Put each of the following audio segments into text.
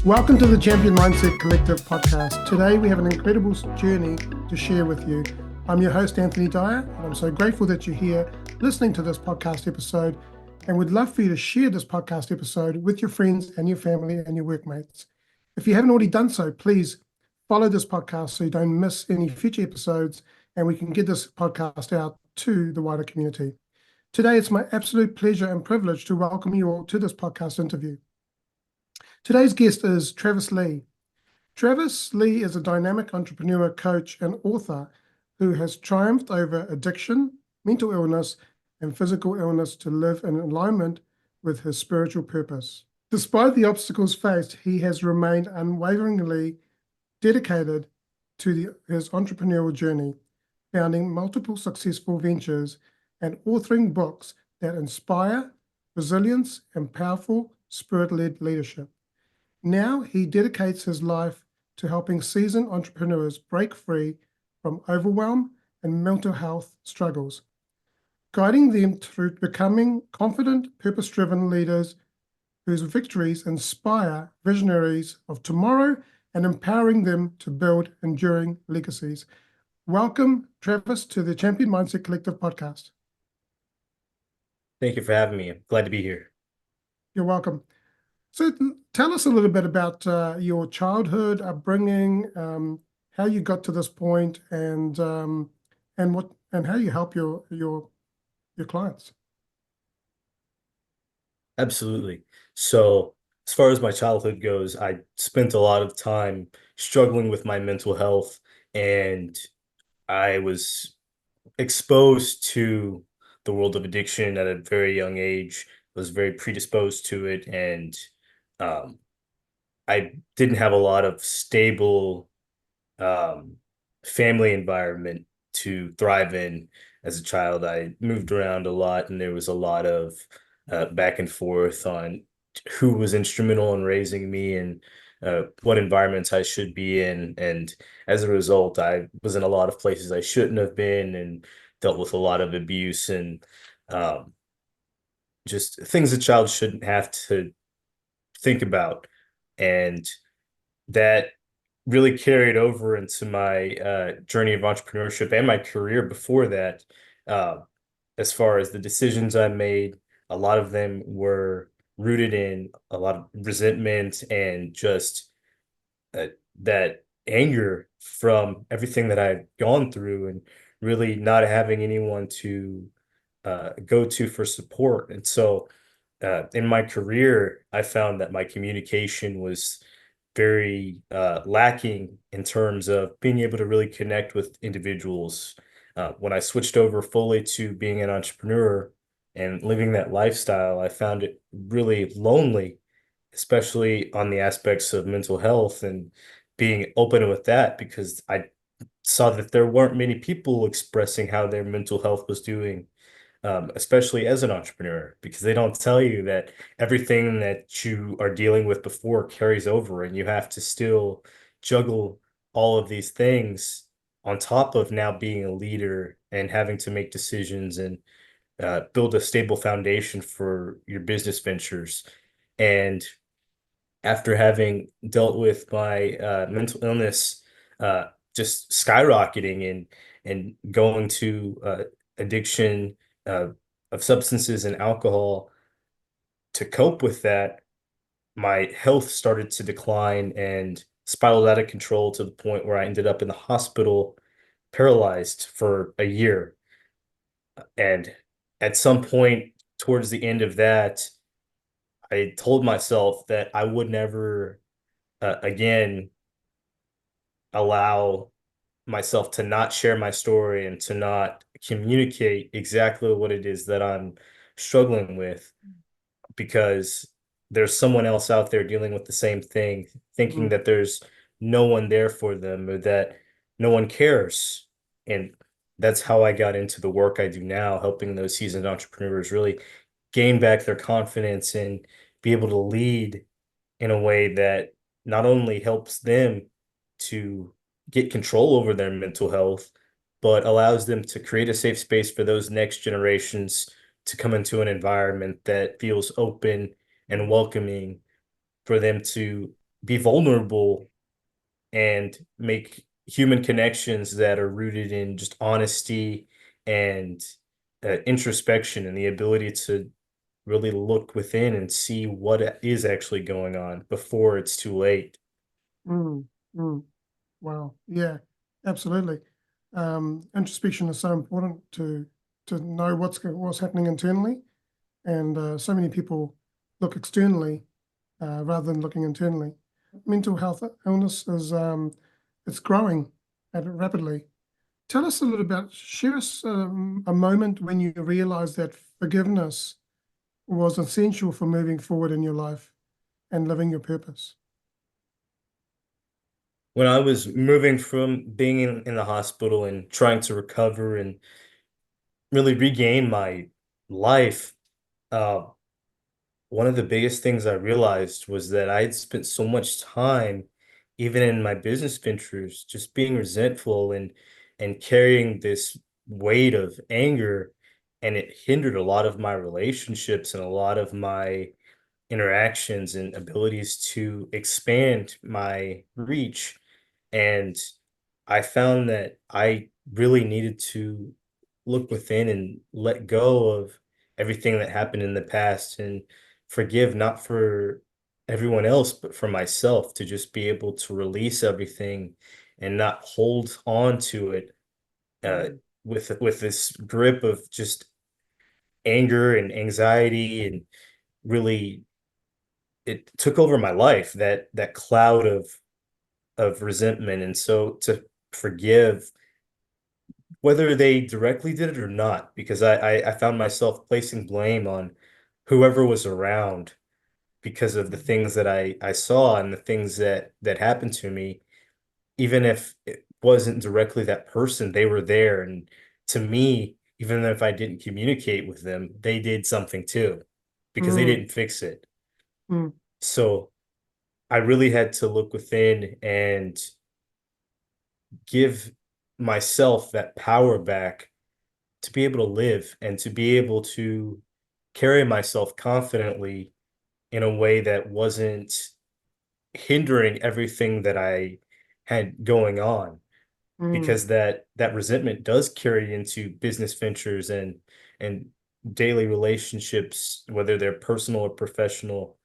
Welcome to the Champion Mindset Collective podcast. Today we have an incredible journey to share with you. I'm your host, Anthony Dahya, and I'm so grateful that you're here listening to this podcast episode, and would love for you to share this podcast episode with your friends and your family and your workmates. If you haven't already done so, please follow this podcast so you don't miss any future episodes, and we can get this podcast out to the wider community. Today, it's my absolute pleasure and privilege to welcome you all to this podcast interview. Today's guest is Travis Lee. Travis Lee is a dynamic entrepreneur, coach, and author who has triumphed over addiction, mental illness, and physical illness to live in alignment with his spiritual purpose. Despite the obstacles faced, he has remained unwaveringly dedicated to his entrepreneurial journey, founding multiple successful ventures and authoring books that inspire resilience and powerful spirit-led leadership. Now he dedicates his life to helping seasoned entrepreneurs break free from overwhelm and mental health struggles, guiding them through becoming confident, purpose-driven leaders whose victories inspire visionaries of tomorrow and empowering them to build enduring legacies. Welcome, Travis, to the Champion Mindset Collective podcast. Thank you for having me. I'm glad to be here. You're welcome. So tell us a little bit about your childhood upbringing, how you got to this point, and how you help your clients. Absolutely. So, as far as my childhood goes, I spent a lot of time struggling with my mental health, and I was exposed to the world of addiction at a very young age, was very predisposed to it, and um, I didn't have a lot of stable um, family environment to thrive in as a child. I moved around a lot, and there was a lot of back and forth on who was instrumental in raising me and what environments I should be in. And as a result, I was in a lot of places I shouldn't have been and dealt with a lot of abuse and um, just things a child shouldn't have to think about. And that really carried over into my journey of entrepreneurship and my career before that. Uh, as far as the decisions I made, a lot of them were rooted in a lot of resentment and just uh, that anger from everything that I've gone through and really not having anyone to go to for support. And so in my career, I found that my communication was very lacking in terms of being able to really connect with individuals. When I switched over fully to being an entrepreneur and living that lifestyle, I found it really lonely, especially on the aspects of mental health and being open with that because I saw that there weren't many people expressing how their mental health was doing, especially as an entrepreneur, because they don't tell you that everything that you are dealing with before carries over and you have to still juggle all of these things on top of now being a leader and having to make decisions and build a stable foundation for your business ventures. And after having dealt with my mental illness just skyrocketing and going to addiction uh, of substances and alcohol to cope with that, my health started to decline and spiraled out of control to the point where I ended up in the hospital paralyzed for a year. And at some point towards the end of that, I told myself that I would never again allow myself to not share my story and to not communicate exactly what it is that I'm struggling with because there's someone else out there dealing with the same thing, thinking Mm. that there's no one there for them or that no one cares. And that's how I got into the work I do now, helping those seasoned entrepreneurs really gain back their confidence and be able to lead in a way that not only helps them to get control over their mental health, but allows them to create a safe space for those next generations to come into an environment that feels open and welcoming for them to be vulnerable and make human connections that are rooted in just honesty and introspection and the ability to really look within and see what is actually going on before it's too late. Mm, mm. Wow. Yeah, absolutely. Introspection is so important to know what's happening internally, and so many people look externally rather than looking internally. Mental health illness is it's growing rapidly. Tell us a little about, share us a moment when you realized that forgiveness was essential for moving forward in your life and living your purpose. When I was moving from being in the hospital and trying to recover and really regain my life, uh, one of the biggest things I realized was that I had spent so much time, even in my business ventures, just being resentful and carrying this weight of anger, and it hindered a lot of my relationships and a lot of my interactions and abilities to expand my reach. And I found that I really needed to look within and let go of everything that happened in the past and forgive not for everyone else, but for myself to just be able to release everything and not hold on to it uh, Mm, with this grip of just anger and anxiety and really it took over my life, that cloud of resentment. And so to forgive, whether they directly did it or not, because I found myself placing blame on whoever was around because of the mm, things that I saw and the things that happened to me, even if it wasn't directly that person, they were there. And to me, even if I didn't communicate with them, they did something too, because they mm, didn't fix it. mm, So I really had to look within and give myself that power back to be able to live and to be able to carry myself confidently in a way that wasn't hindering everything that I had going on, mm, because that resentment does carry into business ventures and daily relationships, whether they're personal or professional.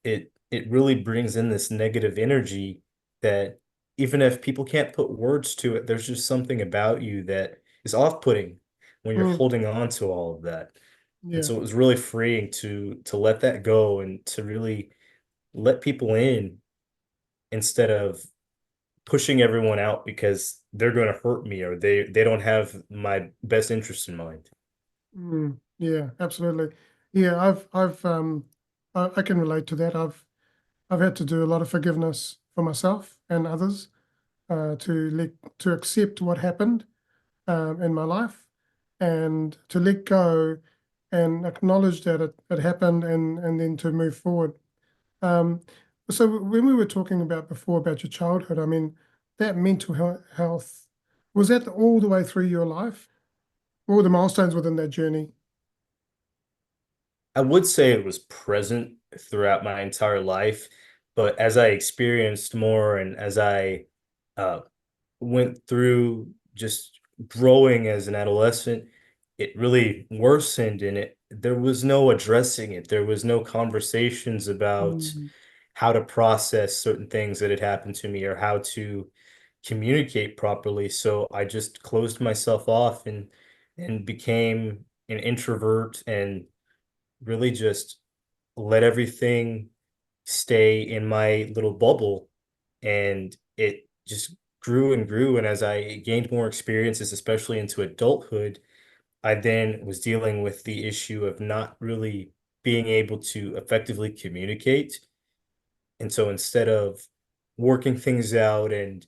It really brings in this negative energy that even if people can't put words to it, there's just something about you that is off-putting when you're mm. holding on to all of that. And Yeah. so it was really freeing to let that go and to really let people in instead of pushing everyone out because they're going to hurt me or they don't have my best interest in mind. Yeah, absolutely. Yeah, I can relate to that. I've had to do a lot of forgiveness for myself and others to accept what happened in my life and to let go and acknowledge that it happened and then to move forward. Um, so when we were talking about before about your childhood, I mean, that health, was that all the way through your life? What were the milestones within that journey? I would say it was present throughout my entire life, but as I experienced more and as I uh, went through just growing as an adolescent, it really worsened and there was no addressing it. There was no conversations about Mm, how to process certain things that had happened to me or how to communicate properly. So I just closed myself off and became an introvert and really just let everything stay in my little bubble. And it just grew and grew. And as I gained more experiences, especially into adulthood, I then was dealing with the issue of not really being able to effectively communicate. And so instead of working things out and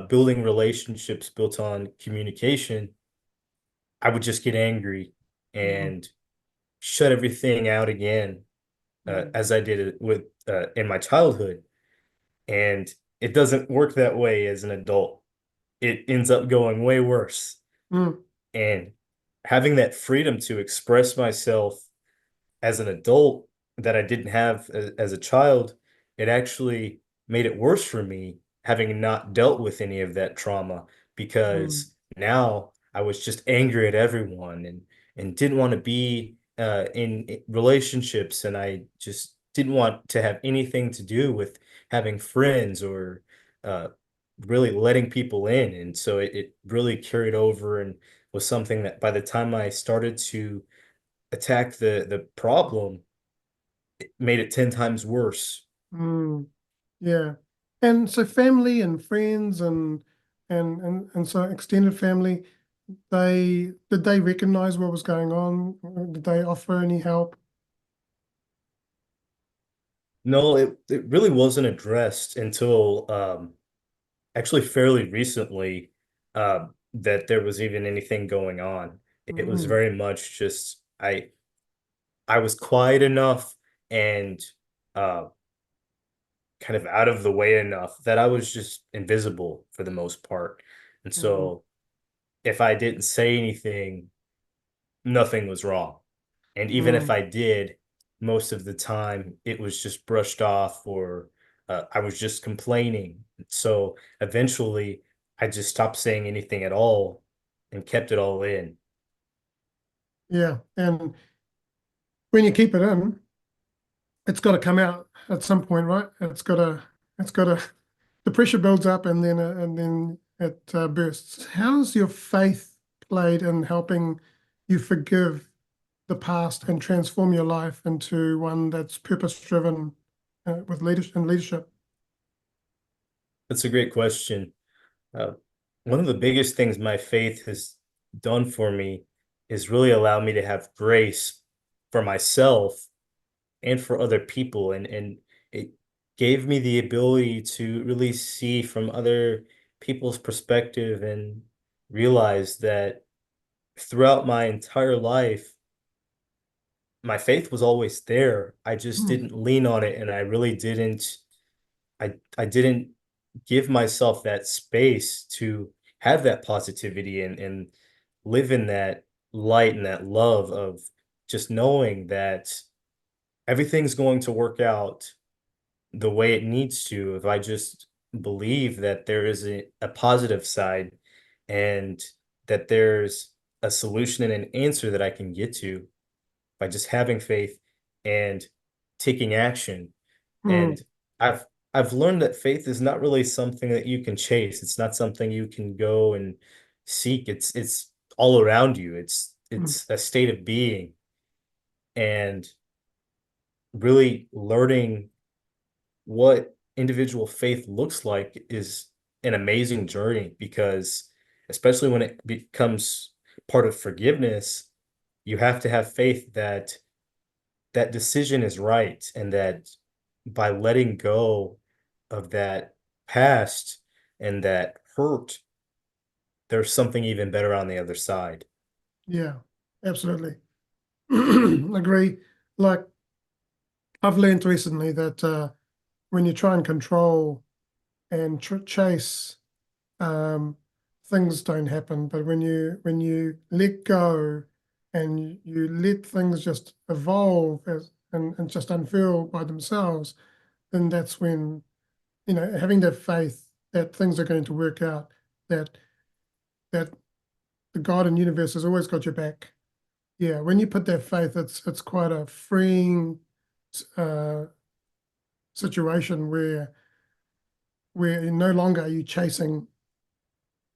building relationships built on communication, I would just get angry mm, and shut everything out again, mm, as I did it with in my childhood. And it doesn't work that way as an adult. It ends up going way worse. mm, And having that freedom to express myself as an adult that I didn't have as a child, it actually made it worse for me having not dealt with any of that trauma mm, because now I was just angry at everyone and didn't want to be in relationships, and I just didn't want to have anything to do with having friends or uh, really letting people in. And so it really carried over and was something that by the time I started to attack the problem, it made it 10 times worse. mm, yeah. And so family and friends and so extended family, they did they recognize what was going on? Did they offer any help? No, it really wasn't addressed until actually fairly recently, that there was even anything going on. It was Mm, very much just I was quiet enough and uh kind of out of the way enough that I was just invisible for the most part. And mm, so if I didn't say anything, nothing was wrong. And even if mm. I did, most of the time it was just brushed off or I was just complaining. So eventually I just stopped saying anything at all and kept it all in. Yeah. And when you keep it in, it's got to come out at some point, right? It's got to, the pressure builds up and then it bursts. How's your faith played in helping you forgive the past and transform your life into one that's purpose driven with leadership? That's a great question. Uh, One of the biggest things my faith has done for me is really allow me to have grace for myself and for other people, and it gave me the ability to really see from other people's perspective and realize that throughout my entire life my faith was always there. I just Hmm, didn't lean on it, and I really didn't I didn't give myself that space to have that positivity and live in that light and that love of just knowing that everything's going to work out the way it needs to if I just believe that there is a positive side and that there's a solution and an answer that I can get to by just having faith and taking action. hmm, And I've I've learned that faith is not really something that you can chase. It's not something you can go and seek. It's all around you. hmm, It's a state of being, and really learning what individual faith looks like is an amazing journey because especially when it becomes part of forgiveness, you have to have faith that that decision is right and that by letting go of that past and that hurt, there's something even better on the other side. yeah, absolutely. Agree. Like I've learned recently that when you try and control and chase, um, things don't happen. But when you let go and you let things just evolve and just unfurl by themselves, then that's when, having that faith that things are going to work out, that that the God and universe has always got your back. Yeah, when you put that faith, it's quite a freeing uh, situation where no longer are you chasing,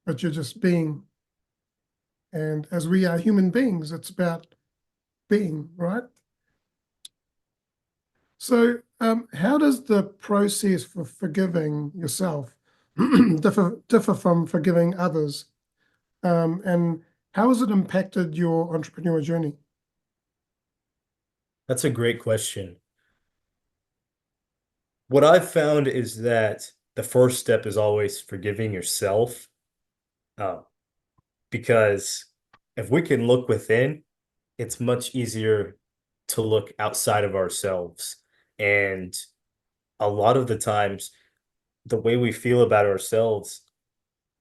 but you're just being. And as we are human beings, it's about being, right? So, how does the process for forgiving yourself differ from forgiving others? And how has it impacted your entrepreneurial journey? That's a great question. What I've found is that the first step is always forgiving yourself, uh, because if we can look within, it's much easier to look outside of ourselves. And a lot of the times, the way we feel about ourselves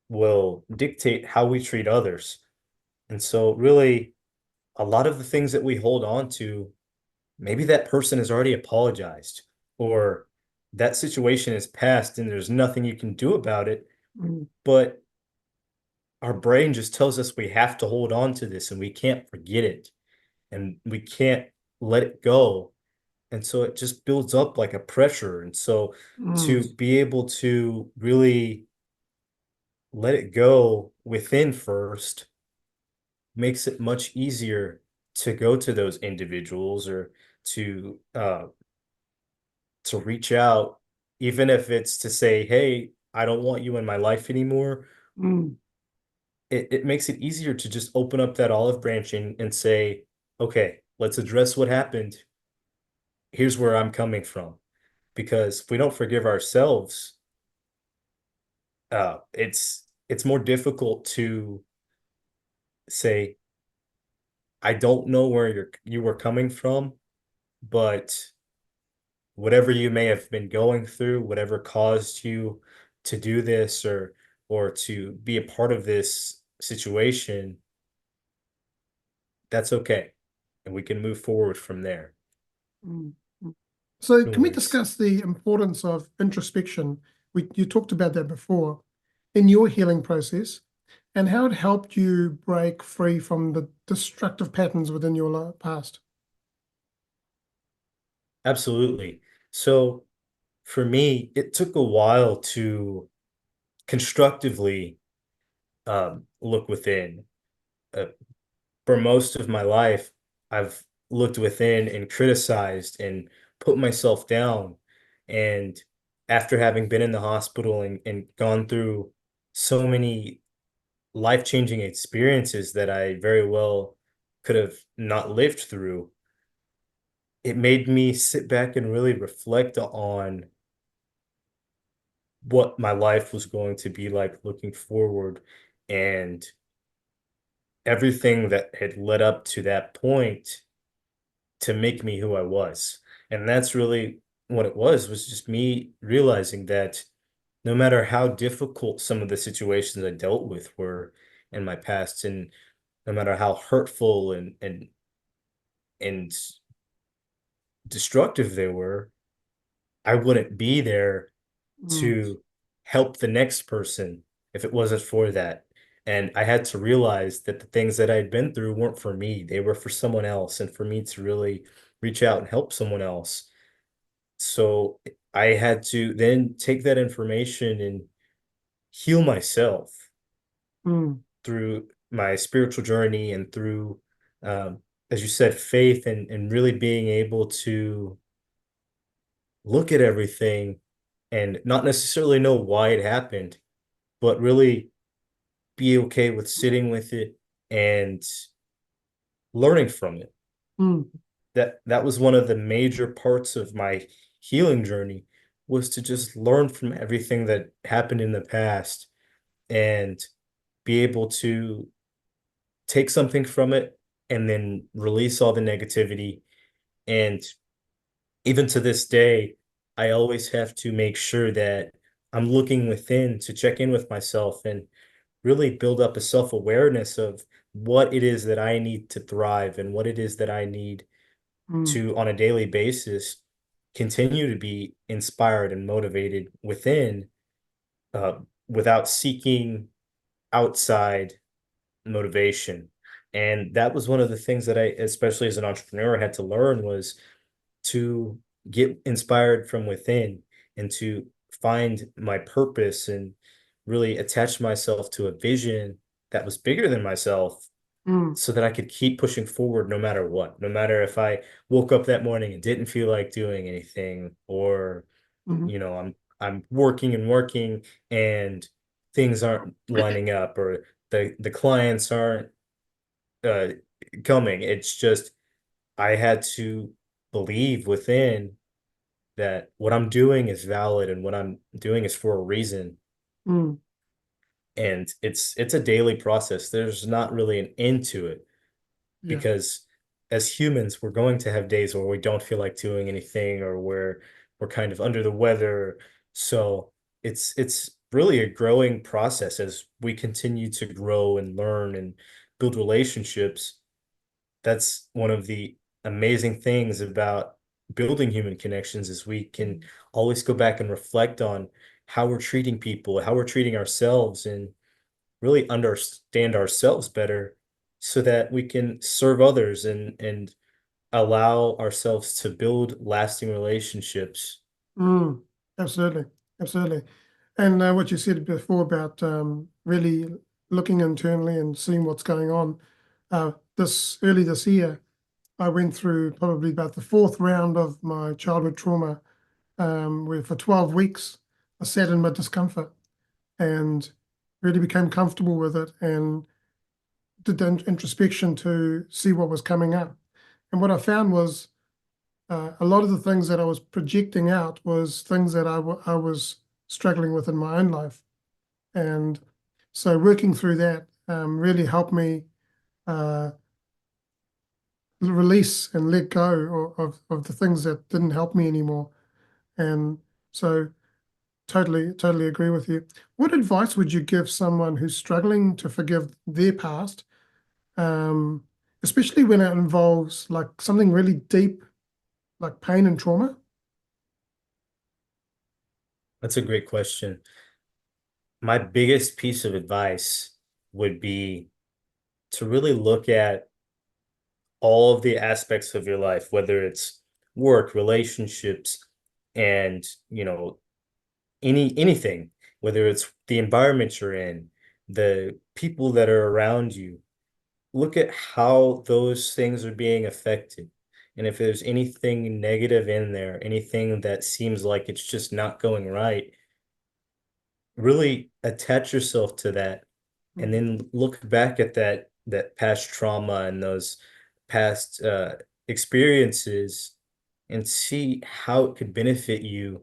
will dictate how we treat others. And so, really, a lot of the things that we hold on to, maybe that person has already apologized, or that situation is past and there's nothing you can do about it, mm, but our brain just tells us we have to hold on to this and we can't forget it and we can't let it go. And so it just builds up like a pressure. And so mm, to be able to really let it go within first makes it much easier to go to those individuals or to uh to reach out, even if it's to say, hey, I don't want you in my life anymore. mm, It makes it easier to just open up that olive branch and say, okay, let's address what happened. Here's where I'm coming from. Because if we don't forgive ourselves, it's more difficult to say, I don't know where you were coming from, but whatever you may have been going through, whatever caused you to do this or to be a part of this situation, that's okay. And we can move forward from there. mm, mm. So, No can we worries. discuss the importance of introspection? You talked about that before in your healing process and how it helped you break free from the destructive patterns within your past. Absolutely. So for me, it took a while to constructively look within. Uh, for most of my life, I've looked within and criticized and put myself down. And after having been in the hospital and gone through so many life-changing experiences that I very well could have not lived through, it made me sit back and really reflect on what my life was going to be like looking forward and everything that had led up to that point to make me who I was. And that's really what it was just me realizing that no matter how difficult some of the situations I dealt with were in my past, and no matter how hurtful and destructive they were, I wouldn't be there Mm, to help the next person if it wasn't for that. And I had to realize that the things that I'd been through weren't for me, they were for someone else, and for me to really reach out and help someone else. So I had to then take that information and heal myself mm, through my spiritual journey and through, um, as you said, faith and really being able to look at everything and not necessarily know why it happened, but really be okay with sitting with it and learning from it. mm, That was one of the major parts of my healing journey was to just learn from everything that happened in the past and be able to take something from it and then release all the negativity. And even to this day, I always have to make sure that I'm looking within to check in with myself and really build up a self-awareness of what it is that I need to thrive and what it is that I need mm, to, on a daily basis, continue to be inspired and motivated within, uh, without seeking outside motivation. And that was one of the things that I, especially as an entrepreneur, had to learn was to get inspired from within and to find my purpose and really attach myself to a vision that was bigger than myself mm, so that I could keep pushing forward no matter what. No matter if I woke up that morning and didn't feel like doing anything, or mm, I'm working and working and things aren't lining up, or the clients aren't uh coming. It's just I had to believe within that what I'm doing is valid and what I'm doing is for a reason. mm. And it's a daily process. There's not really an end to it Yeah. because as humans, we're going to have days where we don't feel like doing anything or where we're kind of under the weather. So it's really a growing process as we continue to grow and learn and build relationships. That's one of the amazing things about building human connections is we can always go back and reflect on how we're treating people, how we're treating ourselves, and really understand ourselves better so that we can serve others and allow ourselves to build lasting relationships. Mm, absolutely, absolutely. And what you said before about really looking internally and seeing what's going on. This early this year, I went through probably about the fourth round of my childhood trauma, where for 12 weeks I sat in my discomfort and really became comfortable with it and did the introspection to see what was coming up. And what I found was a lot of the things that I was projecting out was things that I was struggling with in my own life. And so working through that really helped me uh, release and let go of the things that didn't help me anymore. And so totally agree with you. What advice would you give someone who's struggling to forgive their past, um, especially when it involves like something really deep, like pain and trauma? That's a great question. My biggest piece of advice would be to really look at all of the aspects of your life, whether it's work, relationships, and anything, whether it's the environment you're in, the people that are around you. Look at how those things are being affected. And if there's anything negative in there, anything that seems like it's just not going right, really attach yourself to that and Mm, then look back at that past trauma and those past experiences and see how it could benefit you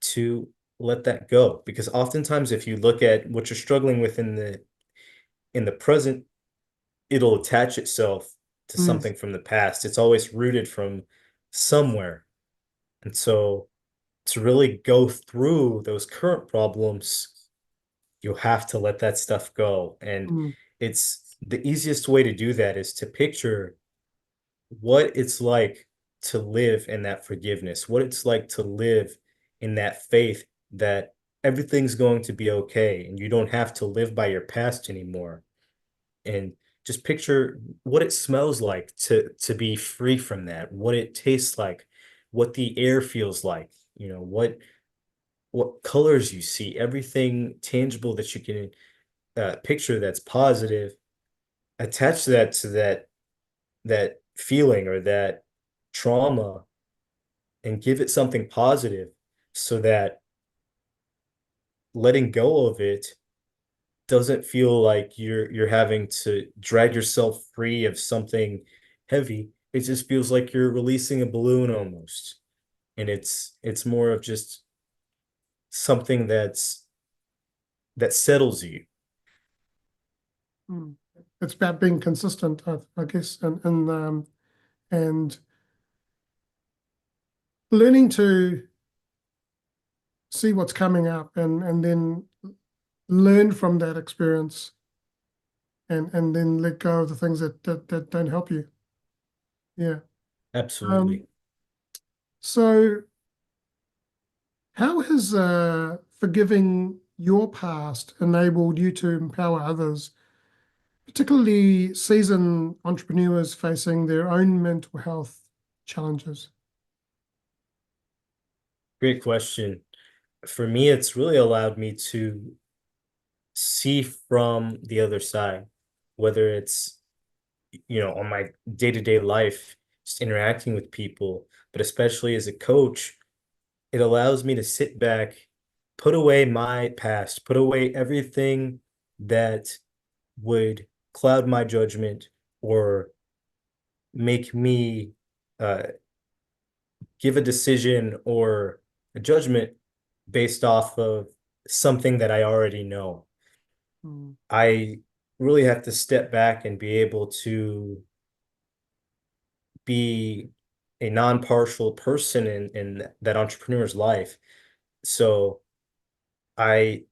to let that go. Because oftentimes if you look at what you're struggling with in the present, it'll attach itself to mm, something from the past. It's always rooted from somewhere. And so to really go through those current problems, you'll have to let that stuff go. And mm, it's the easiest way to do that is to picture what it's like to live in that forgiveness, what it's like to live in that faith that everything's going to be okay and you don't have to live by your past anymore. And just picture what it smells like to be free from that, what it tastes like, what the air feels like, what colors you see, everything tangible that you can picture that's positive, attach that to that feeling or that trauma and give it something positive so that letting go of it doesn't feel like you're having to drag yourself free of something heavy. It just feels like you're releasing a balloon almost. And it's more of just something that settles you. mm. It's about being consistent, I guess, and learning to see what's coming up and then learn from that experience and then let go of the things that don't help you. Yeah. Um, Absolutely. so how has forgiving your past enabled you to empower others, particularly seasoned entrepreneurs facing their own mental health challenges? Great question. For me, it's really allowed me to see from the other side, whether it's, on my day-to-day life, just interacting with people, but especially as a coach, it allows me to sit back, put away my past, put away everything that would cloud my judgment or make me uh, give a decision or a judgment based off of something that I already know. Mm, I really have to step back and be able to be a non-partial person in that entrepreneur's life. So I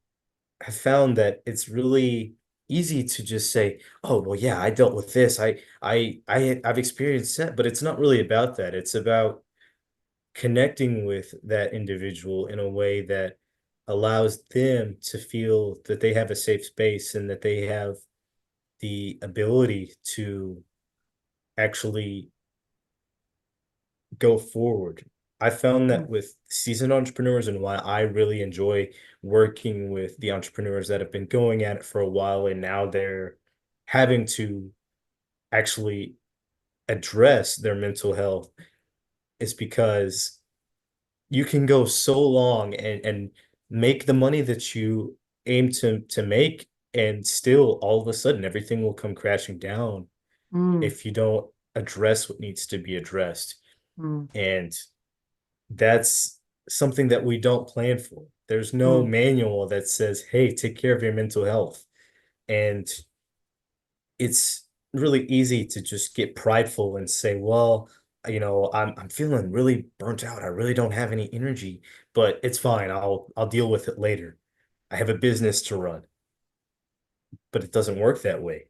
have found that it's really easy to just say, "Oh, well, yeah, I dealt with this. I've experienced that," but it's not really about that. It's about connecting with that individual in a way that allows them to feel that they have a safe space and that they have the ability to actually go forward. I found mm, that with seasoned entrepreneurs, and why I really enjoy working with the entrepreneurs that have been going at it for a while and now they're having to actually address their mental health, is because you can go so long and make the money that you aim to make, and still all of a sudden everything will come crashing down mm, if you don't address what needs to be addressed. mm, And that's something that we don't plan for. There's no mm, manual that says, hey, take care of your mental health. And it's really easy to just get prideful and say, well, I'm feeling really burnt out. I really don't have any energy, but it's fine. I'll deal with it later. I have a business to run, but it doesn't work that way.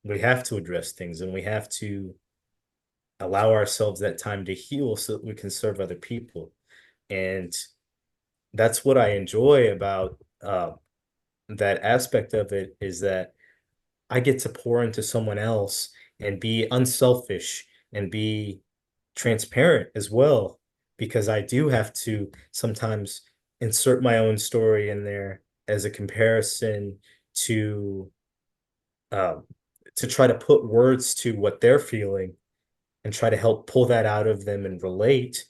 We have to address things and we have to allow ourselves that time to heal so that we can serve other people. And that's what I enjoy about that aspect of it, is that I get to pour into someone else and be unselfish and be transparent as well, because I do have to sometimes insert my own story in there as a comparison to um, to try to put words to what they're feeling and try to help pull that out of them and relate.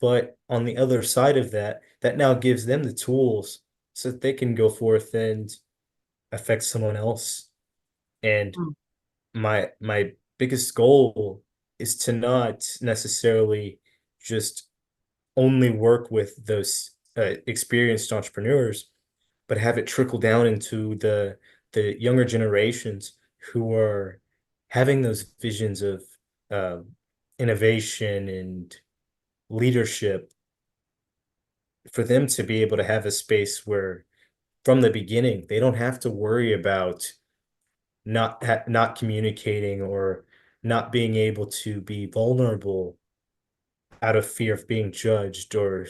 But on the other side of that, that now gives them the tools so that they can go forth and affect someone else. And mm, my biggest goal is to not necessarily just only work with those experienced entrepreneurs, but have it trickle down into the younger generations who are having those visions of uh, innovation and leadership, for them to be able to have a space where from the beginning they don't have to worry about not communicating or not being able to be vulnerable out of fear of being judged or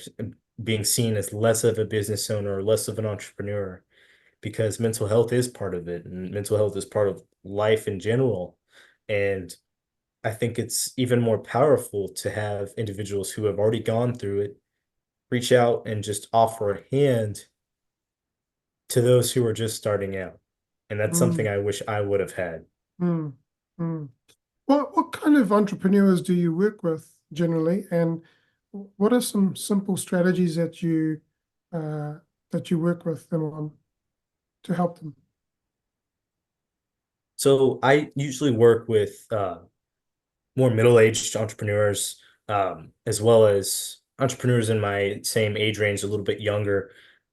being seen as less of a business owner or less of an entrepreneur, because mental health is part of it and mental health is part of life in general. And I think it's even more powerful to have individuals who have already gone through it reach out and just offer a hand to those who are just starting out. And that's something mm, I wish I would have had. mm, mm. What kind of entrepreneurs do you work with generally, and what are some simple strategies uh, that you work with them on to help them? So I usually work with more middle-aged entrepreneurs, as well as entrepreneurs in my same age range, a little bit younger,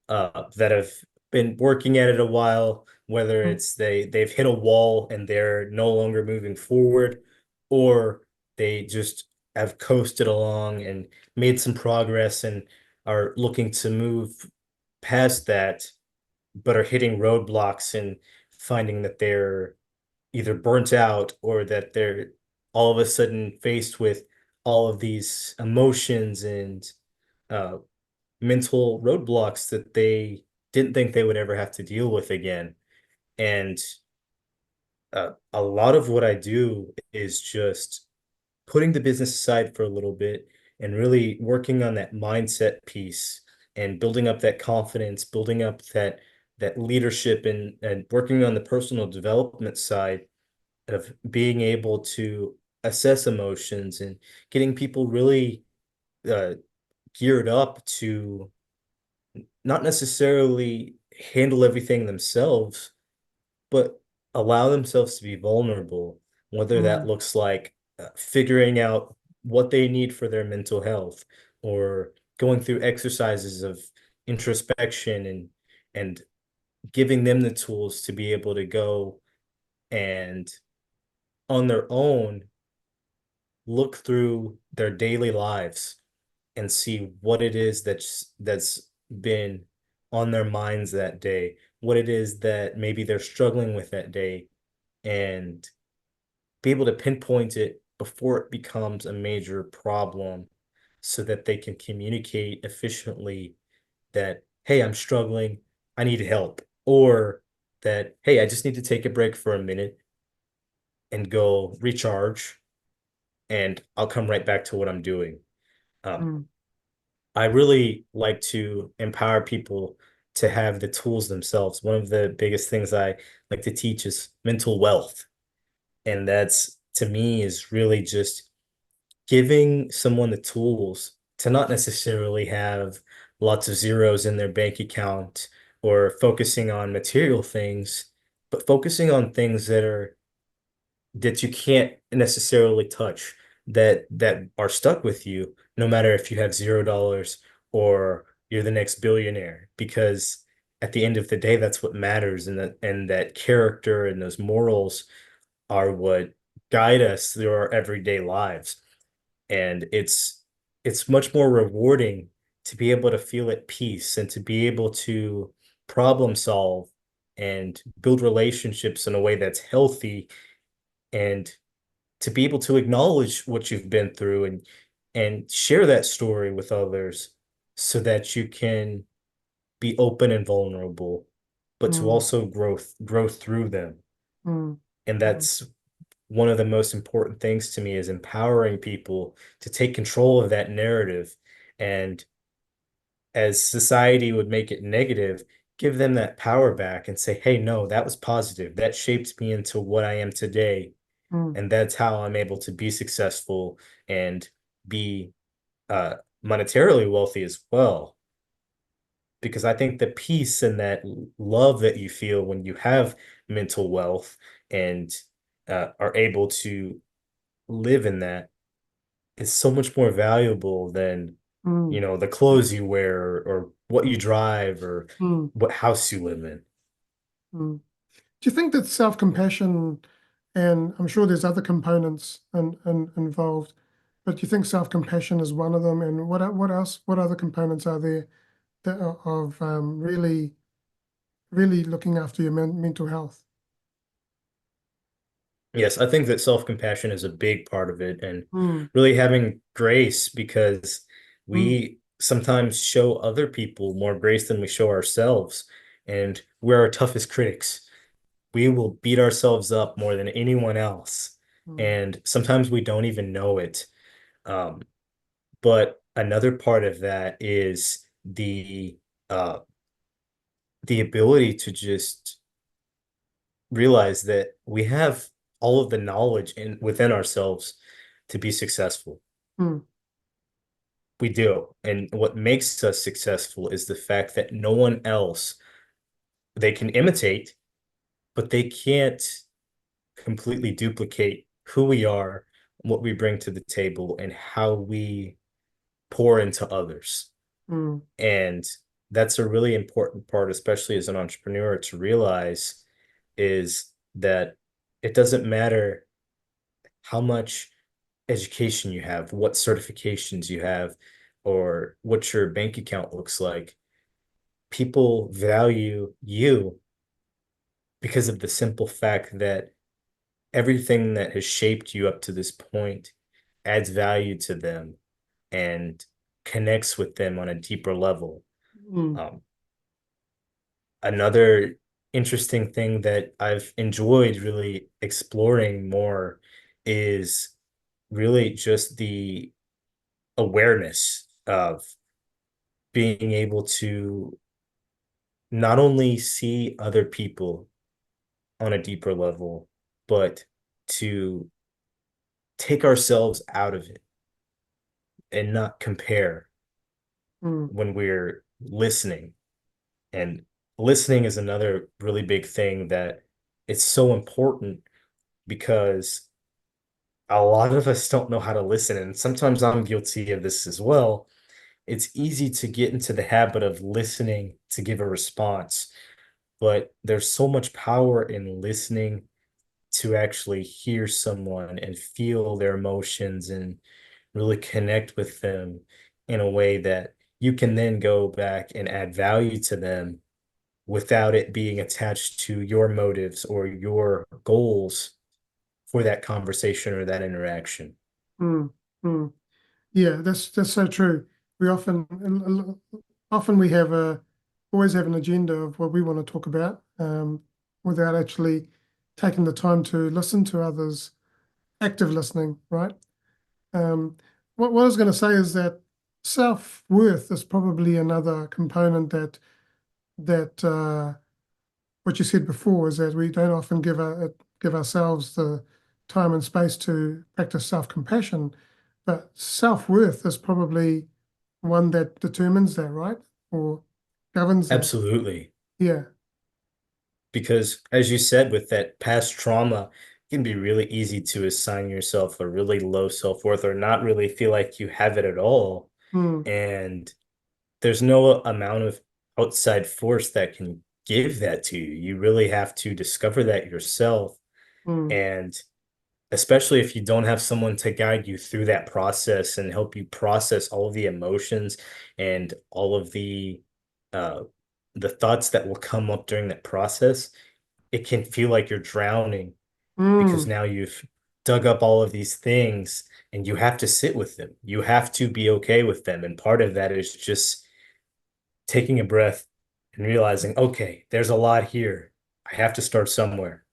that have been working at it a while, whether Mm, it's they've hit a wall and they're no longer moving forward, or they just have coasted along and made some progress and are looking to move past that, but are hitting roadblocks and finding that they're either burnt out or that they're all of a sudden faced with all of these emotions and uh, mental roadblocks that they didn't think they would ever have to deal with again. And a lot of what I do is just putting the business aside for a little bit and really working on that mindset piece and building up that confidence, building up that leadership, and working on the personal development side of being able to assess emotions and getting people really uh, geared up to not necessarily handle everything themselves, but allow themselves to be vulnerable, whether that mm, looks like figuring out what they need for their mental health or going through exercises of introspection and giving them the tools to be able to go and on their own look through their daily lives and see what it is that's been on their minds that day, what it is that maybe they're struggling with that day, and be able to pinpoint it before it becomes a major problem so that they can communicate efficiently that, hey, I'm struggling, I need help, or that, hey, I just need to take a break for a minute and go recharge, and I'll come right back to what I'm doing. Um, mm, I really like to empower people to have the tools themselves. One of the biggest things I like to teach is mental wealth. And that's to me is really just giving someone the tools to not necessarily have lots of zeros in their bank account or focusing on material things, but focusing on things that you can't necessarily touch, that are stuck with you, no matter if you have $0 or you're the next billionaire, because at the end of the day, that's what matters, and that character and those morals are what guide us through our everyday lives. And it's much more rewarding to be able to feel at peace and to be able to problem solve and build relationships in a way that's healthy, and to be able to acknowledge what you've been through and share that story with others so that you can be open and vulnerable, but to mm, also grow through them. mm, And mm, that's one of the most important things to me, is empowering people to take control of that narrative. And as society would make it negative, give them that power back and say, hey, no, that was positive. That shaped me into what I am today. mm, And that's how I'm able to be successful and be uh, monetarily wealthy as well. Because I think the peace and that love that you feel when you have mental wealth and are able to live in that is so much more valuable than, mm, the clothes you wear, or what you drive, or mm, what house you live in. mm. Do you think that self-compassion, and I'm sure there's other components involved, but do you think self-compassion is one of them? And what else? What other components are there that are of really looking after your mental health? Yes, I think that self-compassion is a big part of it, and Mm, really having grace, because mm, we sometimes show other people more grace than we show ourselves, and we're our toughest critics. We will beat ourselves up more than anyone else, mm, and sometimes we don't even know it. Um, but another part of that is uh the ability to just realize that we have all of the knowledge within ourselves to be successful. mm, We do. And what makes us successful is the fact that no one else, they can imitate, but they can't completely duplicate who we are, what we bring to the table, and how we pour into others. mm, And that's a really important part, especially as an entrepreneur, to realize, is that it doesn't matter how much education you have, what certifications you have, or what your bank account looks like. People value you because of the simple fact that everything that has shaped you up to this point adds value to them and connects with them on a deeper level. mm, Um, Another interesting thing that I've enjoyed really exploring more is really just the awareness of being able to not only see other people on a deeper level, but to take ourselves out of it and not compare mm, when we're listening. And listening is another really big thing that it's so important, because a lot of us don't know how to listen. And sometimes I'm guilty of this as well. It's easy to get into the habit of listening to give a response, but there's so much power in listening to actually hear someone and feel their emotions and really connect with them in a way that you can then go back and add value to them without it being attached to your motives or your goals for that conversation or that interaction. mm, mm. Yeah, that's so true. We often we have a always have an agenda of what we want to talk about, without actually taking the time to listen to others, active listening, right? Um, what I was going to say is that self-worth is probably another component that what you said before is that we don't often give ourselves the time and space to practice self-compassion, but self-worth is probably one that determines that, right? Or governs that. Absolutely. Yeah. Because as you said, with that past trauma, it can be really easy to assign yourself a really low self-worth or not really feel like you have it at all. Mm, And there's no amount of outside force that can give that to you. You really have to discover that yourself. mm, And especially if you don't have someone to guide you through that process and help you process all of the emotions and all of uh the thoughts that will come up during that process, it can feel like you're drowning because mm. now you've dug up all of these things and you have to sit with them. You have to be okay with them. And part of that is just taking a breath and realizing, okay, there's a lot here. I have to start somewhere.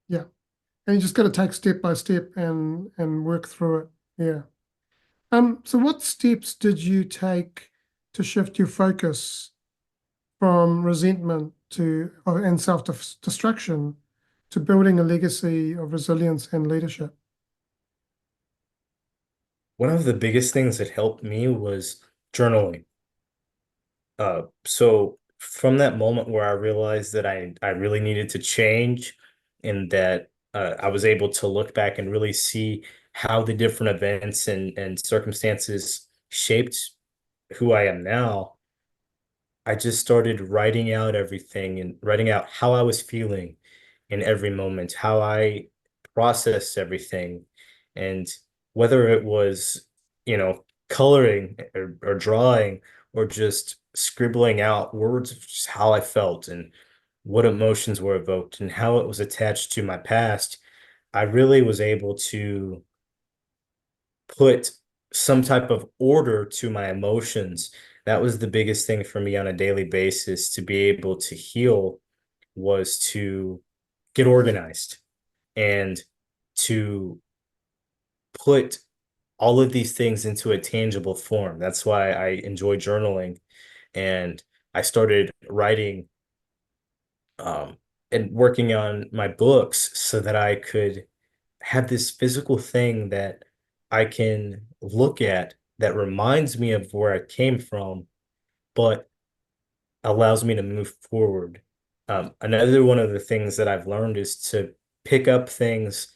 Yeah. And you just got to take step by step and work through it. Yeah. So what steps did you take to shift your focus from resentment and self-destruction to building a legacy of resilience and leadership? One of the biggest things that helped me was journaling. So from that moment where I realized that I really needed to change and that I was able to look back and really see how the different events and circumstances shaped who I am now, I just started writing out everything and writing out how I was feeling in every moment, how I processed everything, and whether it was, coloring or drawing or just scribbling out words of just how I felt and what emotions were evoked and how it was attached to my past, I really was able to put some type of order to my emotions. That was the biggest thing for me on a daily basis to be able to heal was to get organized and to put all of these things into a tangible form. That's why I enjoy journaling and I started writing um, and working on my books so that I could have this physical thing that I can look at that reminds me of where I came from, but allows me to move forward. Another one of the things that I've learned is to pick up things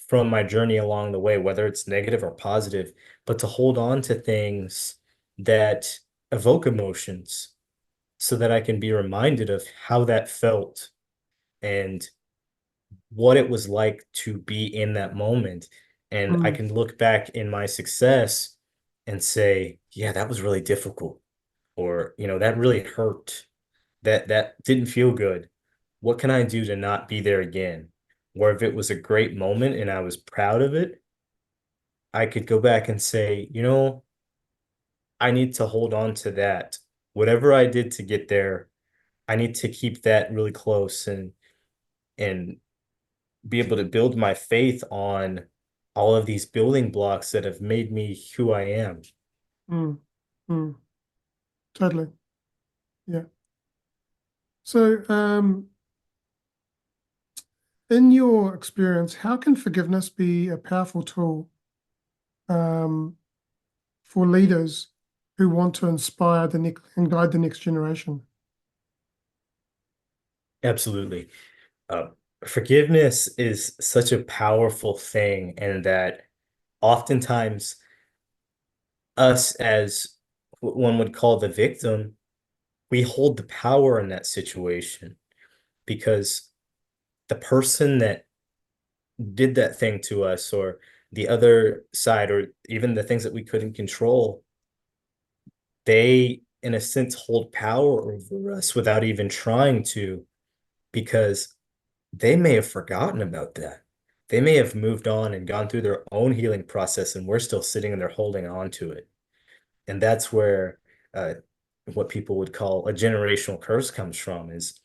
from my journey along the way, whether it's negative or positive, but to hold on to things that evoke emotions so that I can be reminded of how that felt and what it was like to be in that moment. And I Mm, can look back in my success and say, yeah, that was really difficult. Or, that really hurt. That didn't feel good. What can I do to not be there again? Or if it was a great moment and I was proud of it, I could go back and say, I need to hold on to that. Whatever I did to get there, I need to keep that really close and be able to build my faith on all of these building blocks that have made me who I am. mm, mm. Totally. Yeah. So, in your experience, how can forgiveness be a powerful tool, um, for leaders who want to inspire the next and guide the next generation? Absolutely. Uh, Forgiveness is such a powerful thing, and that oftentimes us as one would call the victim, we hold the power in that situation because the person that did that thing to us, or the other side, or even the things that we couldn't control, they, in a sense, hold power over us without even trying to, because they may have forgotten about that. they may have moved on and gone through their own healing process, and we're still sitting there holding on to it. And that's where uh, what people would call a generational curse comes from, is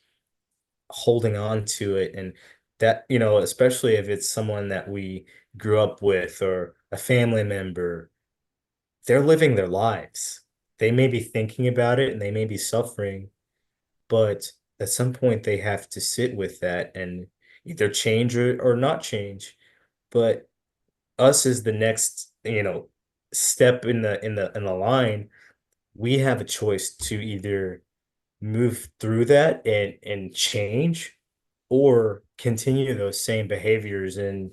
holding on to it. And that, especially if it's someone that we grew up with or a family member, they're living their lives. They may be thinking about it and they may be suffering, but at some point they have to sit with that and either change or not change. But us as the next, step in the line, we have a choice to either move through that and change, or continue those same behaviors and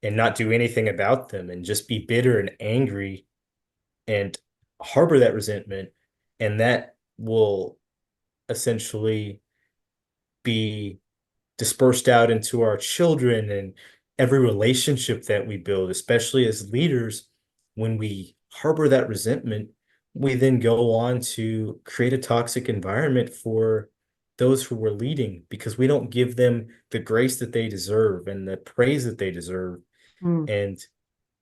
not do anything about them and just be bitter and angry and harbor that resentment. And that will essentially be dispersed out into our children and every relationship that we build, especially as leaders. When we harbor that resentment, we then go on to create a toxic environment for those who we're leading, because we don't give them the grace that they deserve and the praise that they deserve, mm, and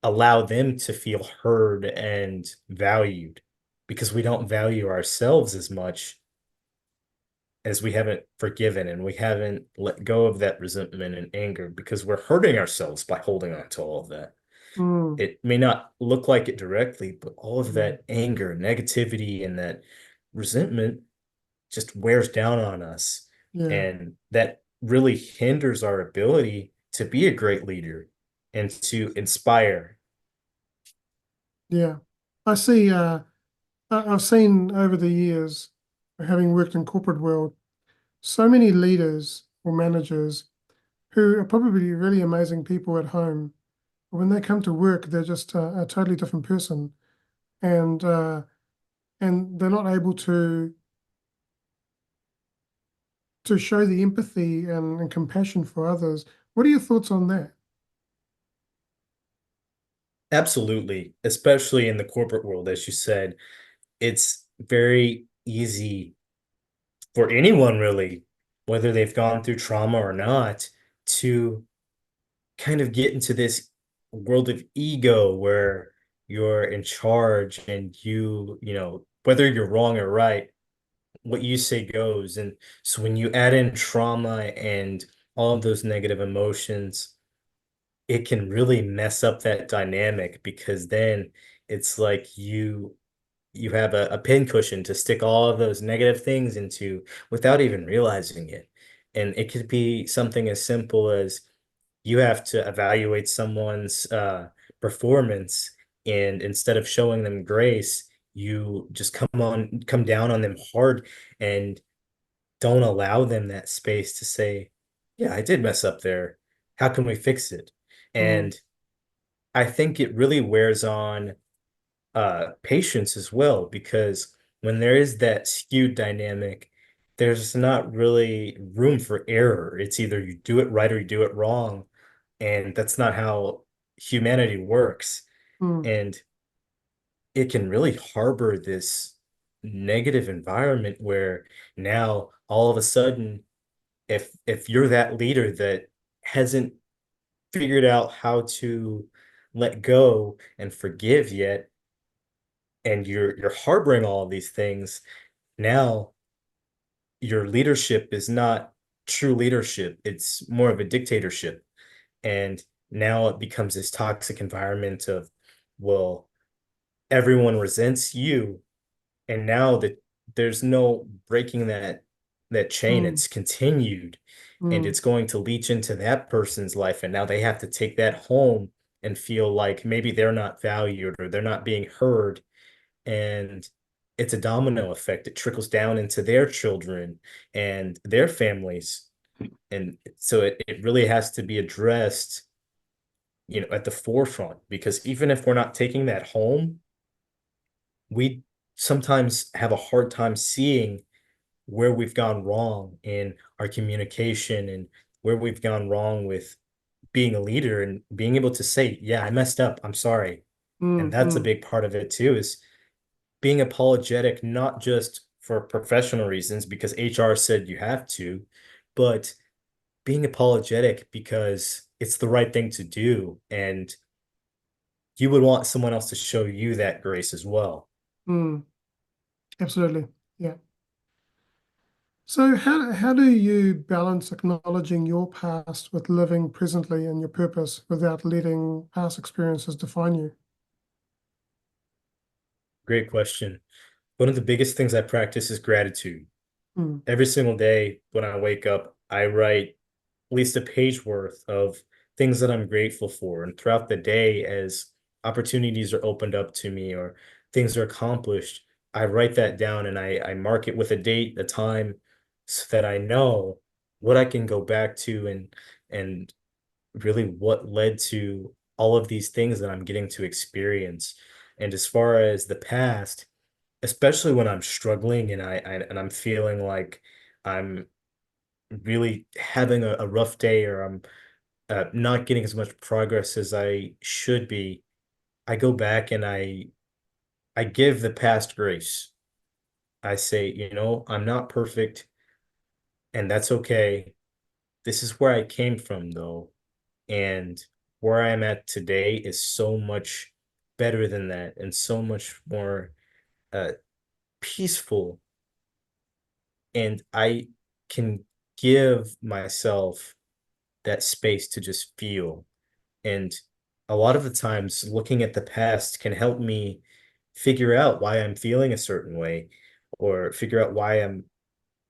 allow them to feel heard and valued, because we don't value ourselves as much, as we haven't forgiven and we haven't let go of that resentment and anger, because we're hurting ourselves by holding on to all of that. mm, It may not look like it directly, but all of mm. that anger, negativity, and that resentment just wears down on us. Yeah, And that really hinders our ability to be a great leader and to inspire. yeah. I see. I've seen over the years, having worked in corporate world, so many leaders or managers who are probably really amazing people at home. But when they come to work, they're just a totally different person, and uh, and they're not able to show the empathy and compassion for others. What are your thoughts on that? Absolutely, especially in the corporate world, as you said, it's very easy for anyone really, whether they've gone through trauma or not, to kind of get into this world of ego where you're in charge and whether you're wrong or right, what you say goes. And so when you add in trauma and all of those negative emotions, it can really mess up that dynamic, because then it's like you have a pincushion to stick all of those negative things into without even realizing it. And it could be something as simple as you have to evaluate someone's performance, and instead of showing them grace, you just come down on them hard and don't allow them that space to say, yeah, I did mess up there. How can we fix it? Mm, And I think it really wears on patience as well, because when there is that skewed dynamic, there's not really room for error. It's either you do it right or you do it wrong, and that's not how humanity works. mm, And it can really harbor this negative environment where now all of a sudden, if you're that leader that hasn't figured out how to let go and forgive yet, and you're harboring all of these things, now your leadership is not true leadership. It's more of a dictatorship. And now it becomes this toxic environment of, well, everyone resents you. And now that there's no breaking that chain, mm, it's continued, and mm, it's going to leach into that person's life. And now they have to take that home and feel like maybe they're not valued or they're not being heard. And it's a domino effect. It trickles down into their children and their families. And so it really has to be addressed, at the forefront, because even if we're not taking that home, we sometimes have a hard time seeing where we've gone wrong in our communication, and where we've gone wrong with being a leader and being able to say, yeah, I messed up. I'm sorry. And mm, that's a mm, big part of it too, is being apologetic, not just for professional reasons because HR said you have to, but being apologetic because it's the right thing to do, and you would want someone else to show you that grace as well. Mm, absolutely. Yeah. So how do you balance acknowledging your past with living presently in your purpose without letting past experiences define you? Great question. One of the biggest things I practice is gratitude. Mm, Every single day when I wake up, I write at least a page worth of things that I'm grateful for. And throughout the day, as opportunities are opened up to me or things are accomplished, I write that down and I mark it with a date, a time, so that I know what I can go back to and really what led to all of these things that I'm getting to experience. And as far as the past, especially when I'm struggling and I'm feeling like I'm really having a rough day or I'm not getting as much progress as I should be, I go back and I give the past grace. I say, I'm not perfect, and that's okay. This is where I came from, though, and where I'm at today is so much better than that, and so much more uh, peaceful. And I can give myself that space to just feel. And a lot of the times, looking at the past can help me figure out why I'm feeling a certain way or figure out why I'm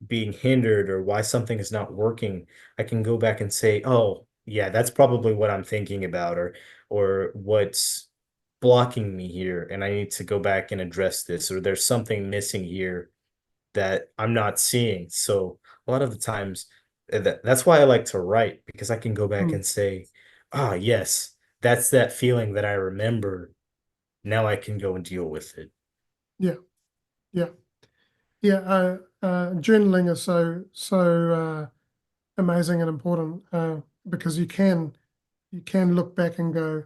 being hindered or why something is not working. I can go back and say, "Oh, yeah, that's probably what I'm thinking about or what's blocking me here and I need to go back and address this or there's something missing here that I'm not seeing." So a lot of the times, that's why I like to write because I can go back mm, and say, "Ah, yes, that's that feeling that I remember. Now I can go and deal with it." yeah, yeah, yeah. Journaling is amazing and important because you can look back and go,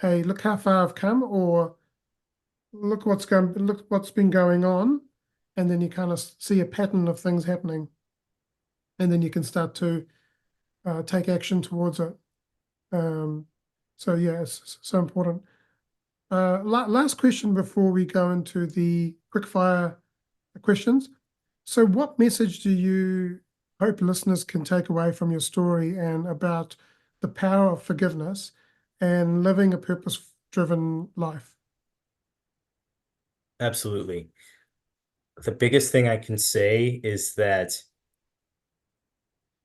"Hey, look how far I've come," or look what's been going on, and then you kind of see a pattern of things happening, and then you can start to take action towards it. Um, so yeah, it's so important. Last question before we go into the quick fire questions. So, what message do you hope listeners can take away from your story and about the power of forgiveness and living a purpose-driven life? Absolutely. The biggest thing I can say is that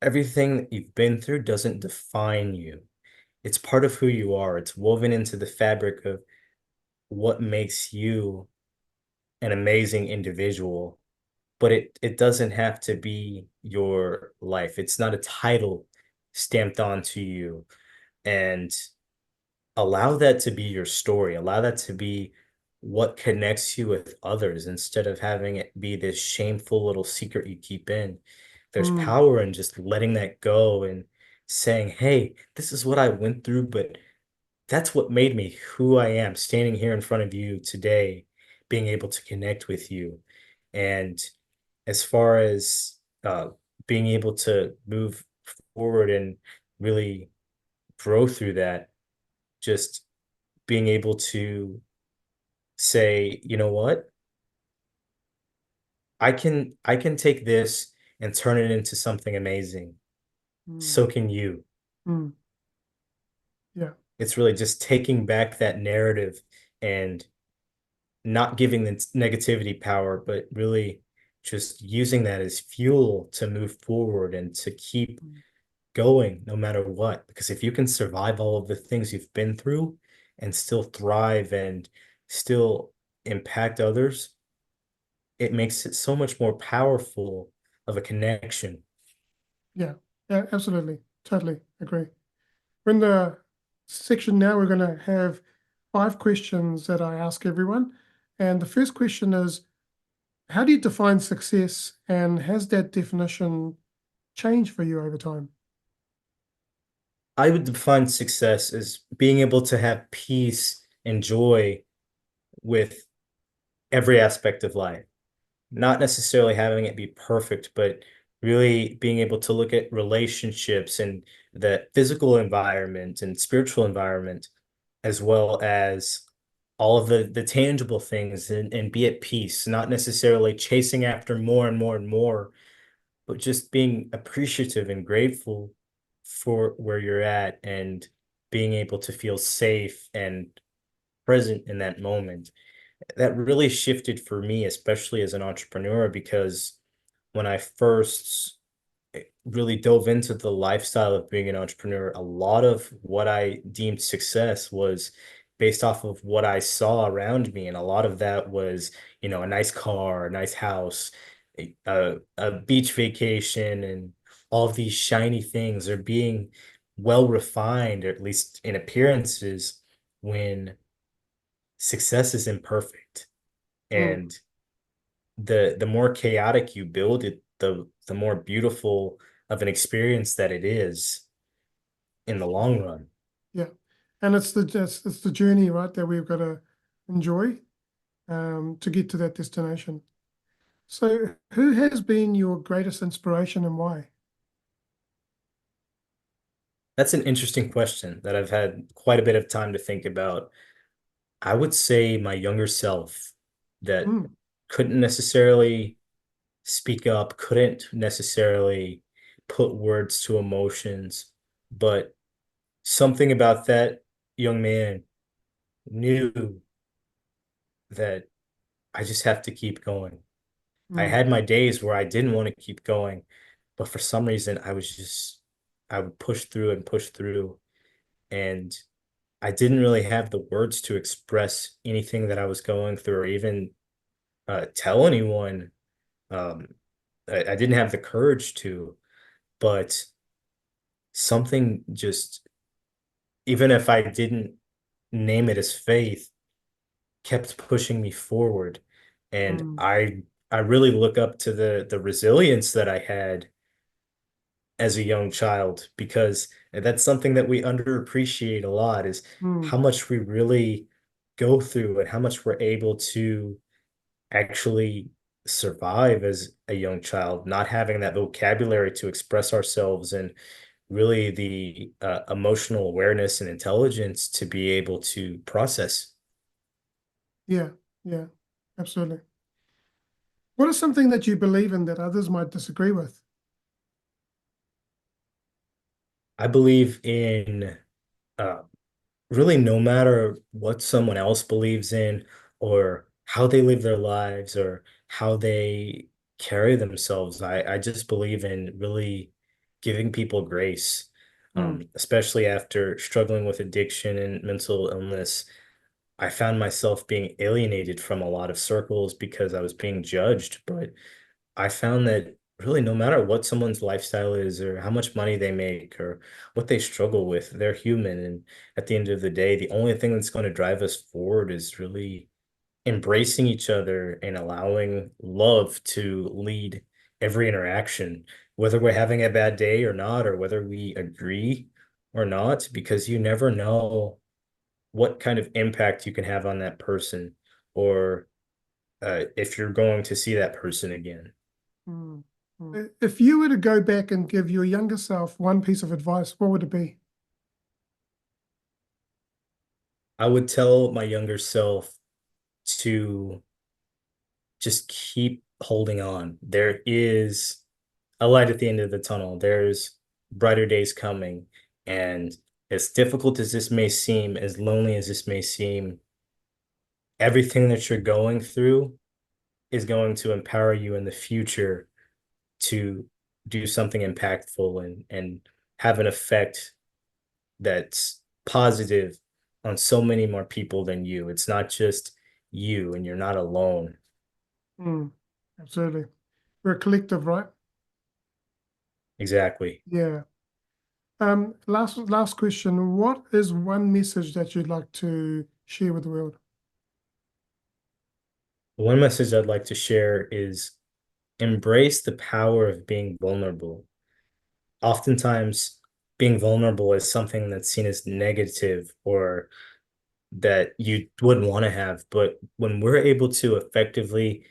everything that you've been through doesn't define you. It's part of who you are. It's woven into the fabric of what makes you an amazing individual, but it doesn't have to be your life. It's not a title stamped onto you. And allow that to be your story. Allow that to be what connects you with others instead of having it be this shameful little secret you keep in. There's Mm, power in just letting that go and saying, "Hey, this is what I went through, but that's what made me who I am, standing here in front of you today, being able to connect with you." And as far as being able to move forward and really grow through that, just being able to say, "You know what? I can take this and turn it into something amazing. mm, So can you." mm, yeah, It's really just taking back that narrative and not giving the negativity power, but really just using that as fuel to move forward and to keep mm, going no matter what. Because if you can survive all of the things you've been through and still thrive and still impact others, it makes it so much more powerful of a connection. yeah, yeah, absolutely, totally agree. We're in the section now. We're going to have 5 questions that I ask everyone, and the first question is, how do you define success, and has that definition changed for you over time? I would define success as being able to have peace and joy with every aspect of life. Not necessarily having it be perfect, but really being able to look at relationships and the physical environment and spiritual environment, as well as all of the tangible things and be at peace, not necessarily chasing after more and more and more, but just being appreciative and grateful for where you're at and being able to feel safe and present in that moment. That really shifted for me, especially as an entrepreneur, because when I first really dove into the lifestyle of being an entrepreneur, a lot of what I deemed success was based off of what I saw around me. And a lot of that was, a nice car, a nice house, a beach vacation, and all of these shiny things are being well refined, or at least in appearances, when success is imperfect. Mm, And the more chaotic you build it, the more beautiful of an experience that it is in the long run. yeah. And it's the journey, right, that we've got to enjoy to get to that destination. So, who has been your greatest inspiration and why? That's an interesting question that I've had quite a bit of time to think about. I would say my younger self that Mm, couldn't necessarily speak up, couldn't necessarily put words to emotions, but something about that young man knew that I just have to keep going. I mm, had my days where I didn't want to keep going, but for some reason I would push through and push through. And I didn't really have the words to express anything that I was going through or even tell anyone. Um, I didn't have the courage to, but something just, even if I didn't name it as faith, kept pushing me forward. And mm, I really look up to the resilience that I had as a young child, because that's something that we underappreciate a lot, is mm, how much we really go through and how much we're able to actually survive as a young child, not having that vocabulary to express ourselves, and really the emotional awareness and intelligence to be able to process. yeah, yeah, absolutely. What is something that you believe in that others might disagree with? I believe in uh, really no matter what someone else believes in, or how they live their lives, or how they carry themselves, I just believe in really giving people grace, Mm, especially after struggling with addiction and mental illness. I found myself being alienated from a lot of circles because I was being judged, but I found that really no matter what someone's lifestyle is, or how much money they make, or what they struggle with, they're human. And at the end of the day, the only thing that's going to drive us forward is really embracing each other and allowing love to lead every interaction, whether we're having a bad day or not, or whether we agree or not, because you never know what kind of impact you can have on that person, or if you're going to see that person again. mm, mm. If you were to go back and give your younger self one piece of advice, what would it be? I would tell my younger self to just keep holding on. There is a light at the end of the tunnel. There's brighter days coming. And as difficult as this may seem, as lonely as this may seem, everything that you're going through is going to empower you in the future to do something impactful and have an effect that's positive on so many more people than you. It's not just you, and you're not alone. Mm, absolutely. We're a collective, right? Exactly. Yeah. Last question. What is one message that you'd like to share with the world? One message I'd like to share is embrace the power of being vulnerable. Oftentimes, being vulnerable is something that's seen as negative, or that you wouldn't want to have. But when we're able to effectively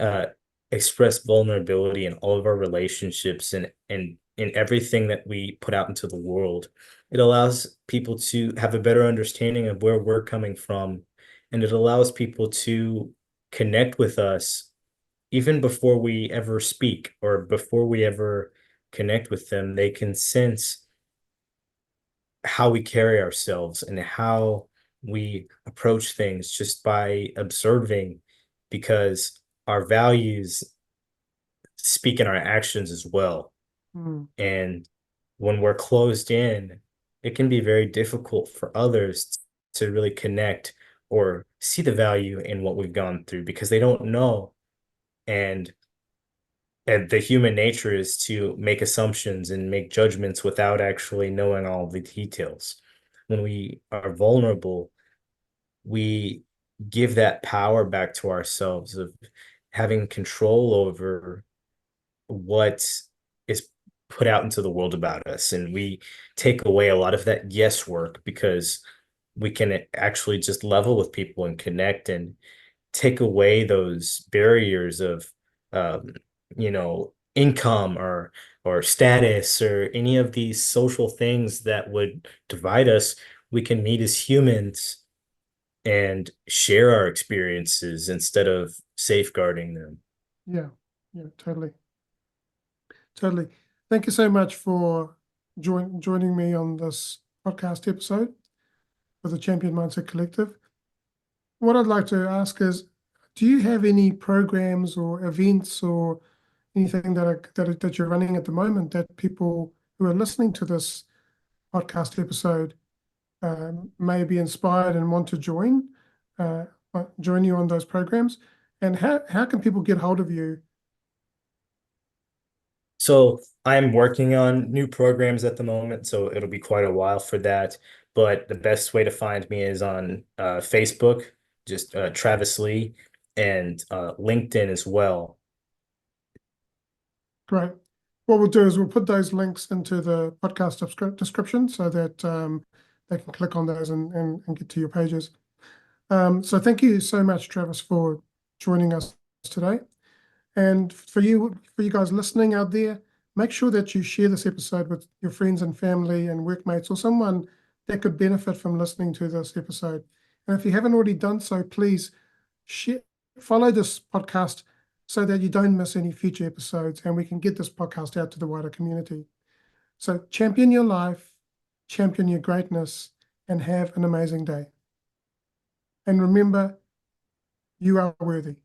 uh, express vulnerability in all of our relationships and in everything that we put out into the world. It allows people to have a better understanding of where we're coming from, and it allows people to connect with us even before we ever speak or before we ever connect with them. They can sense how we carry ourselves and how we approach things just by observing, because our values speak in our actions as well. Mm. And when we're closed in, it can be very difficult for others to really connect or see the value in what we've gone through because they don't know. And the human nature is to make assumptions and make judgments without actually knowing all the details. When we are vulnerable, we give that power back to ourselves of having control over what is put out into the world about us. And we take away a lot of that guesswork because we can actually just level with people and connect and take away those barriers of um, income or status or any of these social things that would divide us. We can meet as humans and share our experiences instead of safeguarding them. Yeah, yeah, totally. Totally. Thank you so much for joining me on this podcast episode with the Champion Mindset Collective. What I'd like to ask is, do you have any programs or events or anything that you're running at the moment that people who are listening to this podcast episode may be inspired and want to join you on those programs? And how can people get hold of you? So I'm working on new programs at the moment, so it'll be quite a while for that. But the best way to find me is on Facebook, just Travis Lee, and LinkedIn as well. Great. What we'll do is we'll put those links into the podcast description so that they can click on those and get to your pages. So thank you so much, Travis, for joining us today. And for you guys listening out there, make sure that you share this episode with your friends and family and workmates or someone that could benefit from listening to this episode. And if you haven't already done so, please follow this podcast so that you don't miss any future episodes and we can get this podcast out to the wider community. So champion your life, champion your greatness, and have an amazing day. And remember, you are worthy.